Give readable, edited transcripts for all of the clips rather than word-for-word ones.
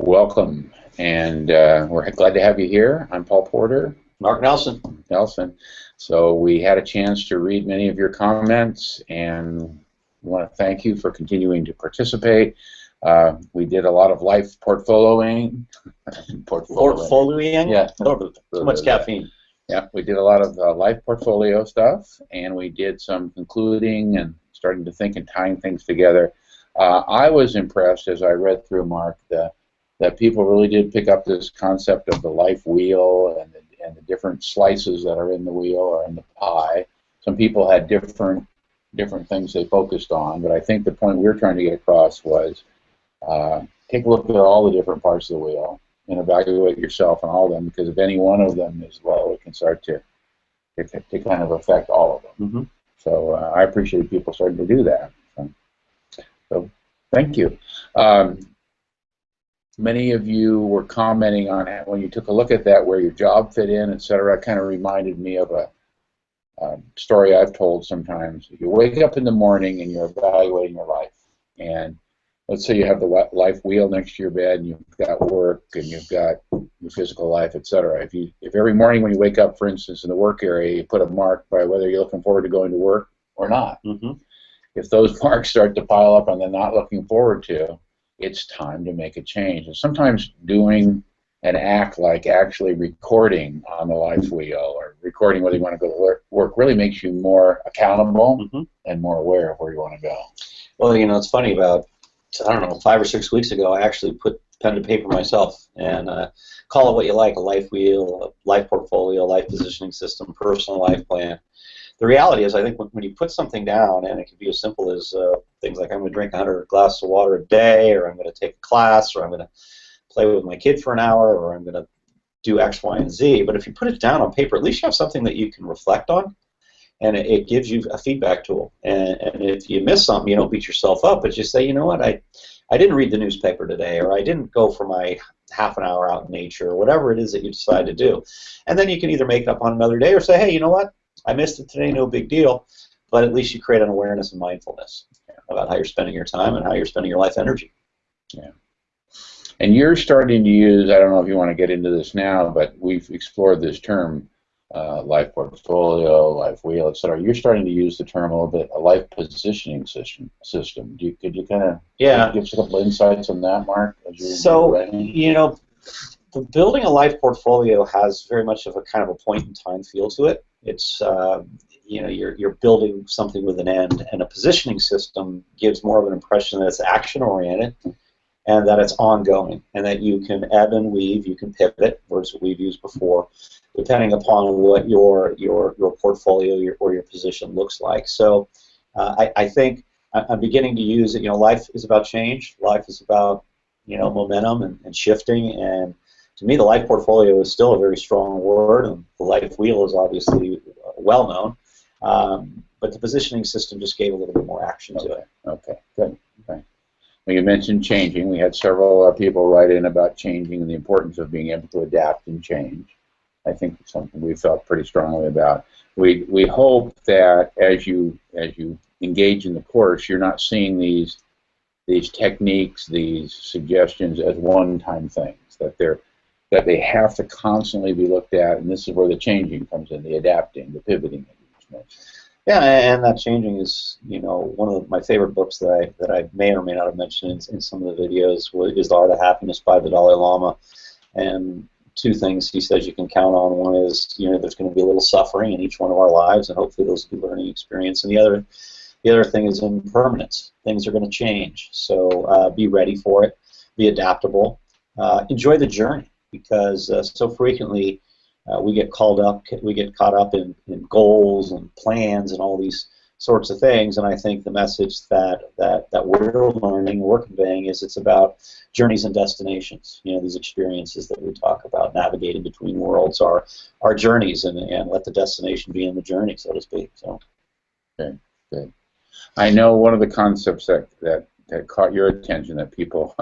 Welcome, and we're glad to have you here. I'm Paul Porter. Mark Nelson. Nelson. So we had a chance to read many of your comments, and we want to thank you for continuing to participate. We did a lot of life portfolioing. Portfolioing? Yeah. Too much caffeine. Yeah, we did a lot of life portfolio stuff, and we did some concluding and starting to think and tying things together. I was impressed as I read through, Mark, that people really did pick up this concept of the life wheel and the different slices that are in the wheel or in the pie. Some people had different things they focused on, but I think the point we were trying to get across was take a look at all the different parts of the wheel and evaluate yourself on all of them, because if any one of them is low, it can start to kind of affect all of them. Mm-hmm. So I appreciate people starting to do that. So thank you. Many of you were commenting on it when you took a look at that, where your job fit in, etc. It kind of reminded me of a story I've told sometimes. You wake up in the morning and you're evaluating your life. And let's say you have the life wheel next to your bed, and you've got work, and you've got your physical life, etc. If every morning when you wake up, for instance, in the work area, you put a mark by whether you're looking forward to going to work or not. Mm-hmm. If those marks start to pile up and they're not looking forward to, it's time to make a change. And sometimes doing an act like actually recording on the life wheel or recording whether you want to go to work really makes you more accountable Mm-hmm. and more aware of where you want to go. Well, you know, it's funny, about, I don't know, 5 or 6 weeks ago, I actually put pen to paper myself and call it what you like, a life wheel, a life portfolio, life positioning system, personal life plan. The reality is, I think when you put something down, and it can be as simple as things like I'm going to drink 100 glasses of water a day, or I'm going to take a class, or I'm going to play with my kid for an hour, or I'm going to do X, Y, and Z. But if you put it down on paper, at least you have something that you can reflect on, and it gives you a feedback tool. And if you miss something, you don't beat yourself up, but you say, you know what, I didn't read the newspaper today, or I didn't go for my half an hour out in nature, or whatever it is that you decide to do. And then you can either make it up on another day or say, hey, you know what, I missed it today, no big deal, but at least you create an awareness and mindfulness about how you're spending your time and how you're spending your life energy. Yeah. And you're starting to use, I don't know if you want to get into this now, but we've explored this term, life portfolio, life wheel, etc. You're starting to use the term a little bit, a life positioning system. Could you kind of give us a couple of insights on that, Mark? You know, building a life portfolio has very much of a kind of a point in time feel to it. It's you know, you're building something with an end, and a positioning system gives more of an impression that it's action oriented and that it's ongoing, and that you can ebb and weave, you can pivot, words that we've used before, depending upon what your portfolio or your position looks like. So I think I'm beginning to use it. You know, life is about change. Life is about, you know, momentum and shifting. And to me, the life portfolio is still a very strong word, and the life wheel is obviously well known. But the positioning system just gave a little bit more action to it. Okay, good. Okay. Well, you mentioned changing. We had several people write in about changing and the importance of being able to adapt and change. I think it's something we felt pretty strongly about. We hope that as you engage in the course, you're not seeing these techniques, these suggestions as one-time things, that they have to constantly be looked at, and this is where the changing comes in, the adapting, the pivoting that you just mentioned. Yeah, and that changing is, you know, one of my favorite books that I may or may not have mentioned in some of the videos is The Art of Happiness by the Dalai Lama. And two things he says you can count on. One is, you know, there's going to be a little suffering in each one of our lives, and hopefully those will be learning experience. And the other thing is impermanence. Things are going to change. So be ready for it. Be adaptable. Enjoy the journey, because so frequently we get caught up in goals and plans and all these sorts of things. And I think the message that we're learning, we're conveying, is it's about journeys and destinations. You know, these experiences that we talk about, navigating between worlds, are journeys, and let the destination be in the journey, so to speak. So. Okay, good. I know one of the concepts that caught your attention that people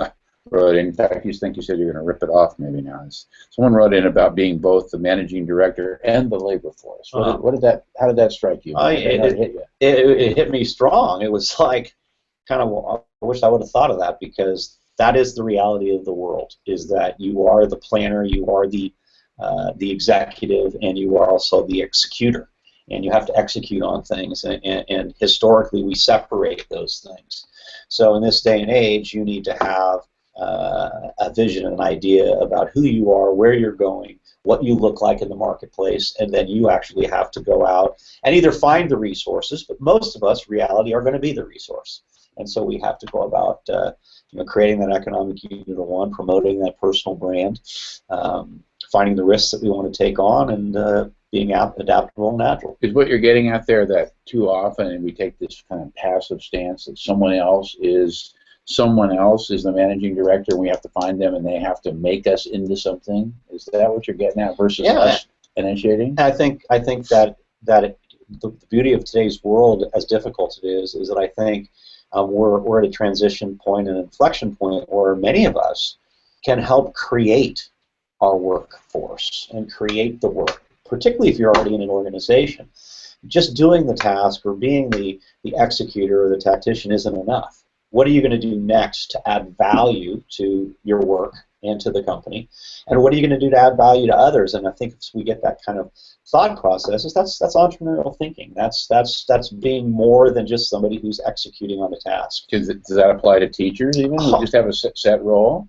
wrote in fact, you said you're going to rip it off maybe now. Someone wrote in about being both the managing director and the labor force. How did that strike you? It hit me strong. It was like, kind of, I wish I would have thought of that, because That is the reality of the world, is that you are the planner, you are the executive, and you are also the executor. And you have to execute on things, and historically we separate those things. So in this day and age, you need to have a vision, an idea about who you are, where you're going, what you look like in the marketplace, and then you actually have to go out and either find the resources, but most of us, reality, are going to be the resource. And so we have to go about creating that economic unit of one, promoting that personal brand, finding the risks that we want to take on, and being adaptable and agile. Is what you're getting at there that too often we take this kind of passive stance that someone else is the managing director, and we have to find them and they have to make us into something? Is that what you're getting at versus us initiating? I think that the beauty of today's world, as difficult it is that I think we're at a transition point, an inflection point, where many of us can help create our workforce and create the work, particularly if you're already in an organization. Just doing the task or being the executor or the tactician isn't enough. What are you going to do next to add value to your work and to the company? And what are you going to do to add value to others? And I think if we get that kind of thought process, that's entrepreneurial thinking. That's being more than just somebody who's executing on a task. Does that apply to teachers even? We just have a set role?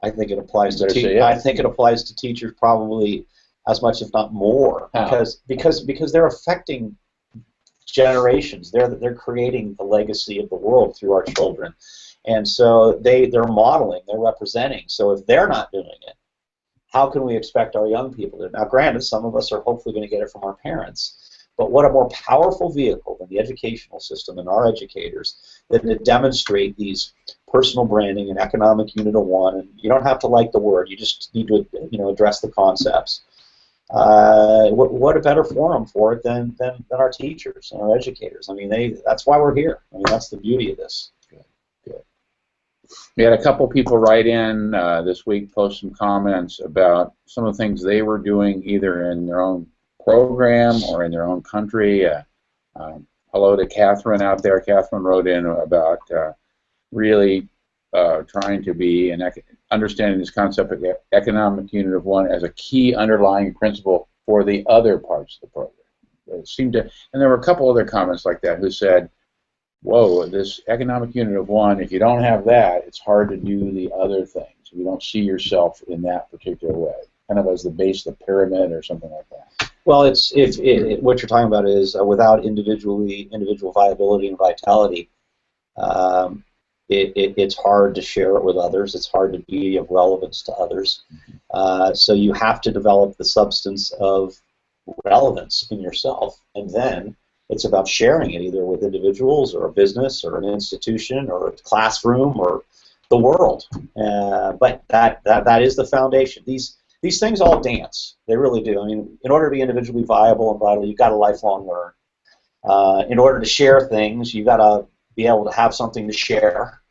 I think it applies to I think it applies to teachers probably as much, if not more, because they're affecting generations. They're creating the legacy of the world through our children, and so they're modeling, they're representing. So if they're not doing it, how can we expect our young people to? Now, granted, some of us are hopefully going to get it from our parents, but what a more powerful vehicle than the educational system and our educators than to demonstrate these personal branding and economic unit of one. And you don't have to like the word; you just need to address the concepts. What a better forum for it than our teachers and our educators. I mean, that's why we're here. I mean, that's the beauty of this. Good. We had a couple people write in this week, post some comments about some of the things they were doing either in their own program or in their own country. Hello to Catherine out there. Catherine wrote in about really trying to be and understanding this concept of economic unit of one as a key underlying principle for the other parts of the program. It seemed to, and there were a couple other comments like that who said, whoa, this economic unit of one, if you don't have that, it's hard to do the other things. You don't see yourself in that particular way, kind of as the base of the pyramid or something like that. Well, what you're talking about is without individual viability and vitality, it's hard to share it with others. It's hard to be of relevance to others. So you have to develop the substance of relevance in yourself, and then it's about sharing it either with individuals or a business or an institution or a classroom or the world. But that is the foundation. These things all dance. They really do. I mean, in order to be individually viable and vital, you've got to lifelong learn. In order to share things, you've got to be able to have something to share.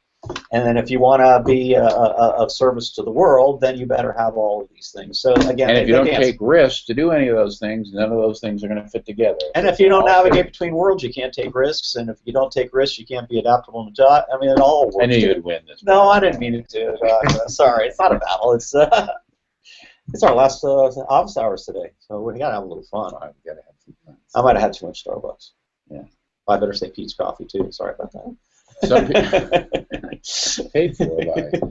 And then if you want to be of service to the world, then you better have all of these things. So again, and if you don't take risks to do any of those things, none of those things are going to fit together. And if you don't navigate between worlds, you can't take risks. And if you don't take risks, you can't be adaptable and agile. I mean, it all works. I knew you'd win this. No, I didn't mean it to. Sorry, it's not a battle. It's our last office hours today, so we got to have a little fun. Right, we got to have some fun. I might have had too much Starbucks. Yeah. I better say Pete's Coffee too. Sorry about that. Some people paid for it.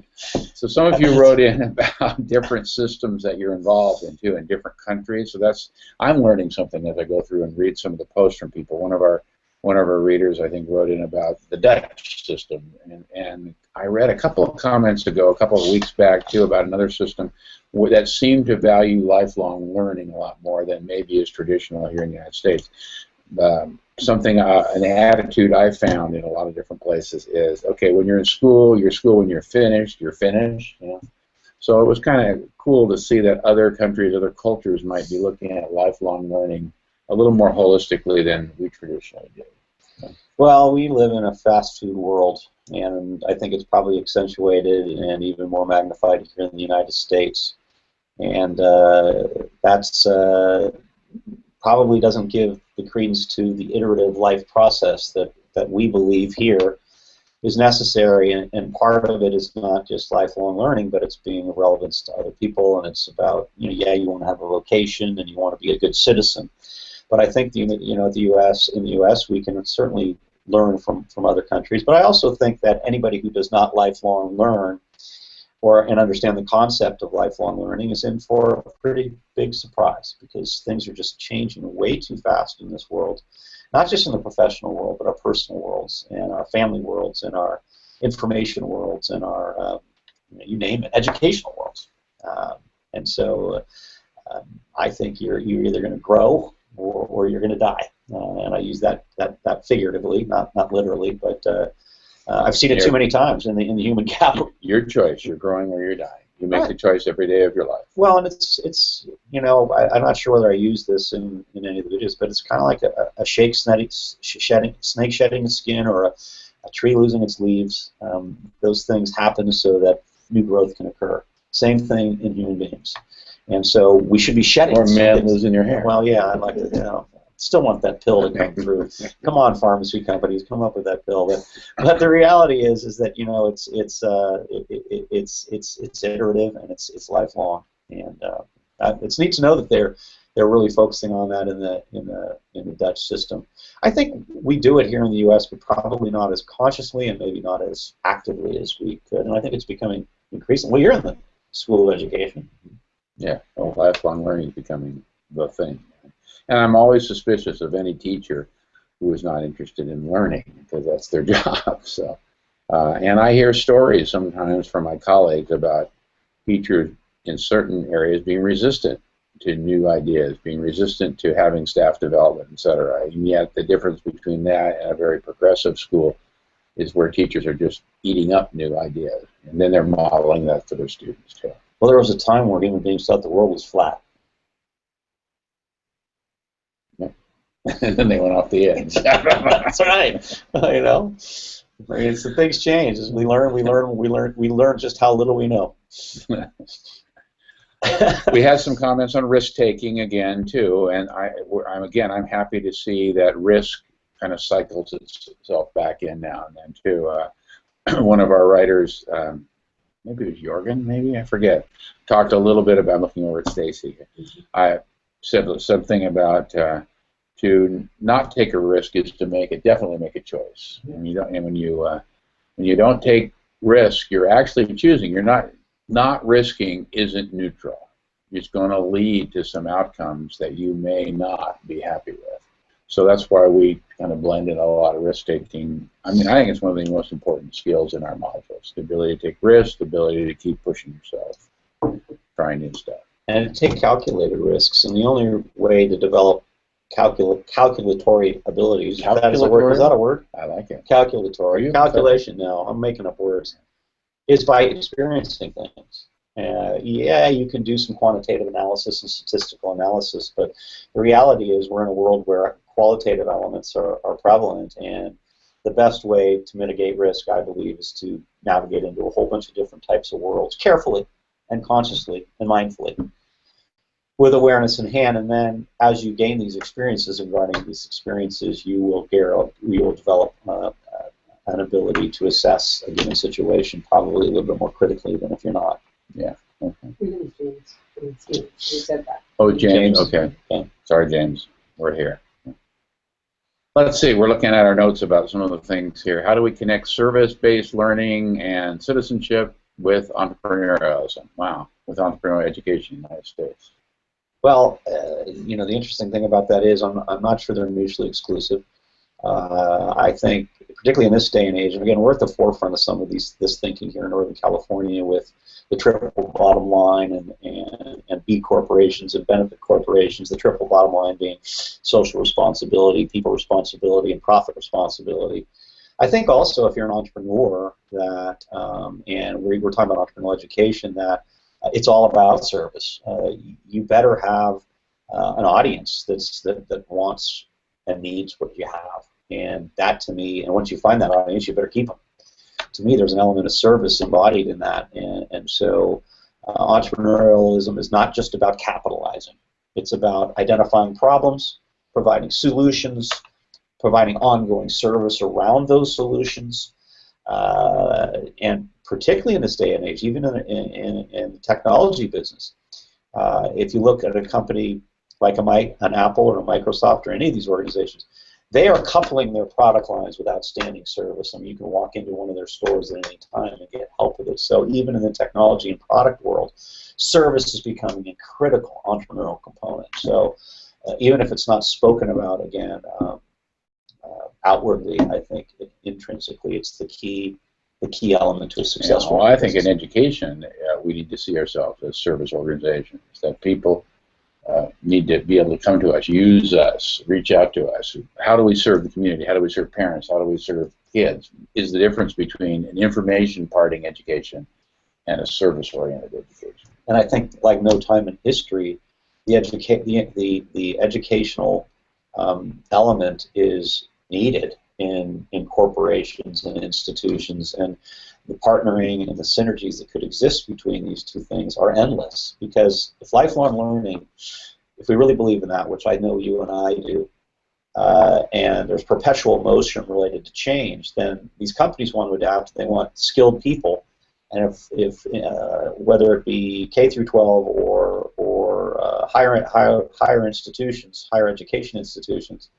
So some of you wrote in about different systems that you're involved in too in different countries. So I'm learning something as I go through and read some of the posts from people. One of our readers, I think, wrote in about the Dutch system, and I read a couple of comments ago, a couple of weeks back too, about another system that seemed to value lifelong learning a lot more than maybe is traditional here in the United States. An attitude I found in a lot of different places is, okay, when you're in school, when you're finished, you're finished. You know? So it was kind of cool to see that other countries, other cultures might be looking at lifelong learning a little more holistically than we traditionally do. So. Well, we live in a fast food world, and I think it's probably accentuated and even more magnified here in the United States. And that's probably doesn't give the credence to the iterative life process that we believe here is necessary, and part of it is not just lifelong learning, but it's being of relevance to other people, and it's about, yeah, you want to have a vocation and you want to be a good citizen. But I think in the U.S. we can certainly learn from other countries. But I also think that anybody who does not lifelong learn and understand the concept of lifelong learning is in for a pretty big surprise, because things are just changing way too fast in this world, not just in the professional world, but our personal worlds and our family worlds and our information worlds and our, you name it, educational worlds. And so I think you're either going to grow or you're going to die. And I use that figuratively, not literally, but I've seen it too many times in the human capital. Your choice. You're growing or you're dying. You make the choice every day of your life. Well, and it's I'm not sure whether I use this in any of the videos, but it's kind of like a snake shedding its skin, or a tree losing its leaves. Those things happen so that new growth can occur. Same thing in human beings. And so we should be shedding. Or man losing your hair. Well, yeah, I'd like to, still want that pill to come through. Come on, pharmacy companies, come up with that pill. But the reality is that it's iterative and it's lifelong, and it's neat to know that they're really focusing on that in the Dutch system. I think we do it here in the U.S., but probably not as consciously and maybe not as actively as we could. And I think it's becoming increasing. Well, you're in the School of Education. Yeah, well, lifelong learning is becoming the thing. And I'm always suspicious of any teacher who is not interested in learning, because that's their job. So, and I hear stories sometimes from my colleagues about teachers in certain areas being resistant to new ideas, being resistant to having staff development, etc. And yet the difference between that and a very progressive school is where teachers are just eating up new ideas, and then they're modeling that for their students too. Well, there was a time where human beings thought the world was flat. And then they went off the edge. That's right. It's the things change as we learn just how little we know. We had some comments on risk taking again too, and I'm happy to see that risk kind of cycles itself back in now and then too. One of our writers, maybe it was Jorgen, maybe I forget, talked a little bit about, looking over at Stacy. I said something about. To not take a risk is to definitely make a choice. And when you don't take risk, you're actually choosing. You're not risking isn't neutral. It's going to lead to some outcomes that you may not be happy with. So that's why we kind of blend in a lot of risk taking. I think it's one of the most important skills in our modules: the ability to take risks, the ability to keep pushing yourself, trying new stuff, and to take calculated risks. And the only way to develop calculatory abilities. Is that a word? Is that a word? I like it. Calculatory. Calculation. No, I'm making up words. Is by experiencing things. Yeah, you can do some quantitative analysis and statistical analysis, but the reality is we're in a world where qualitative elements are prevalent, and the best way to mitigate risk, I believe, is to navigate into a whole bunch of different types of worlds carefully and consciously and mindfully, with awareness in hand. And then as you gain these experiences and running these experiences, you will develop an ability to assess a given situation probably a little bit more critically than if you're not. Yeah. Okay. You said that. Oh, James. Okay. Sorry, James. We're here. Let's see. We're looking at our notes about some of the things here. How do we connect service-based learning and citizenship with entrepreneurialism? Wow. With entrepreneurial education in the United States. Well, the interesting thing about that is I'm not sure they're mutually exclusive. I think, particularly in this day and age, and again, we're at the forefront of some of this thinking here in Northern California with the triple bottom line and B corporations and benefit corporations, the triple bottom line being social responsibility, people responsibility, and profit responsibility. I think also if you're an entrepreneur that, and we're talking about entrepreneurial education, that it's all about service. You better have an audience that wants and needs what you have. And that, to me, and once you find that audience, you better keep them. To me, there's an element of service embodied in that. And so entrepreneurialism is not just about capitalizing. It's about identifying problems, providing solutions, providing ongoing service around those solutions, and particularly in this day and age, even in the technology business, if you look at a company like an Apple or a Microsoft or any of these organizations, they are coupling their product lines with outstanding service. I mean, you can walk into one of their stores at any time and get help with it. So even in the technology and product world, service is becoming a critical entrepreneurial component. So even if it's not spoken about again outwardly, I think intrinsically it's the key element to a successful. Well, I think in education we need to see ourselves as service organizations. That people need to be able to come to us, use us, reach out to us. How do we serve the community? How do we serve parents? How do we serve kids? Is the difference between an information parting education and a service-oriented education. And I think, like no time in history, the educational element is needed in corporations and institutions, and the partnering and the synergies that could exist between these two things are endless. Because if lifelong learning, if we really believe in that, which I know you and I do, and there's perpetual motion related to change, then these companies want to adapt. They want skilled people, and if whether it be K through 12 or higher institutions, higher education institutions,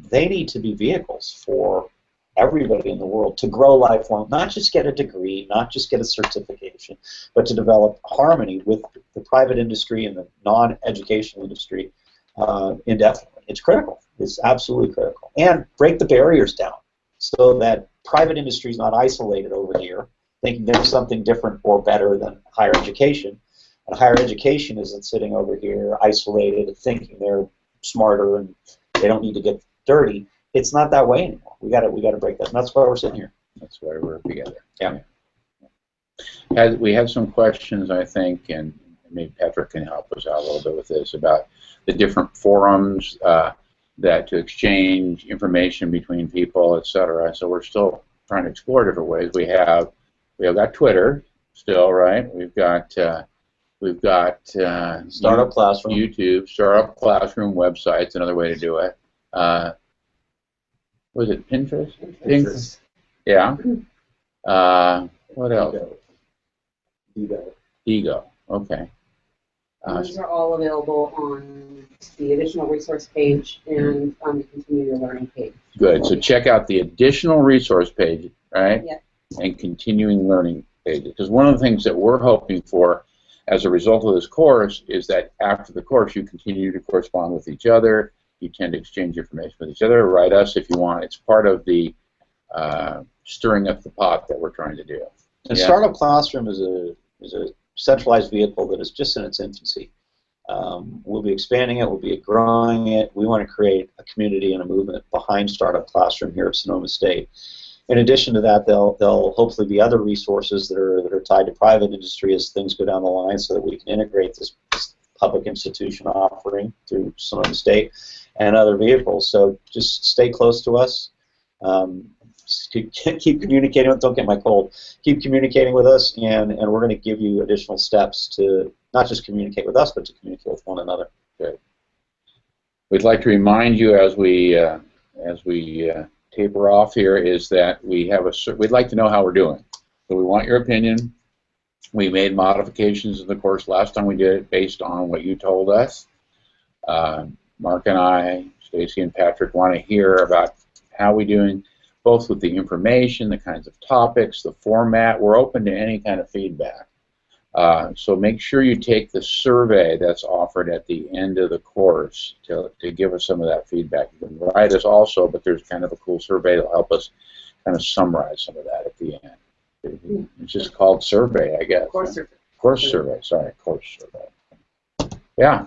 they need to be vehicles for everybody in the world to grow lifelong, not just get a degree, not just get a certification, but to develop harmony with the private industry and the non-educational industry indefinitely. It's critical. It's absolutely critical. And break the barriers down so that private industry is not isolated over here, thinking there's something different or better than higher education. And higher education isn't sitting over here isolated, thinking they're smarter and they don't need to get dirty. It's not that way anymore. We got to break that. And that's why we're sitting here. That's why we're together. Yeah. We have some questions, I think, and maybe Patrick can help us out a little bit with this, about the different forums that to exchange information between people, etc. So we're still trying to explore different ways. We have got Twitter still, right? We've got Startup Classroom, YouTube, Startup Classroom, websites, another way to do it. Was it Pinterest? Pinterest. Yeah. What else? Ego. Okay. These are all available on the additional resource page and on the Continue Your Learning page. Good. So check out the additional resource page, right? Yep. And continuing learning page. Because one of the things that we're hoping for as a result of this course is that after the course you continue to correspond with each other. You tend to exchange information with each other. Write us if you want. It's part of the stirring up the pot that we're trying to do. And yeah. Startup Classroom is a centralized vehicle that is just in its infancy. We'll be expanding it. We'll be growing it. We want to create a community and a movement behind Startup Classroom here at Sonoma State. In addition to that, there'll hopefully be other resources that are tied to private industry as things go down the line, so that we can integrate this public institution offering through Sonoma State and other vehicles. So just stay close to us. Keep communicating. Don't get my cold. Keep communicating with us, and we're going to give you additional steps to not just communicate with us, but to communicate with one another. Good. We'd like to remind you as we taper off here is that we'd like to know how we're doing. So we want your opinion. We made modifications of the course last time we did it based on what you told us. Mark and I, Stacy and Patrick, want to hear about how we're doing, both with the information, the kinds of topics, the format. We're open to any kind of feedback. So make sure you take the survey that's offered at the end of the course to give us some of that feedback. You can write us also, but there's kind of a cool survey that will help us kind of summarize some of that at the end. It's just called survey, I guess. Course survey. Course survey. Sorry, course survey. Yeah.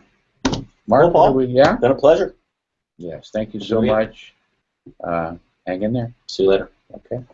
Mark, Well, Paul, yeah? been a pleasure. Yes, thank you so much. Hang in there. See you later. Okay.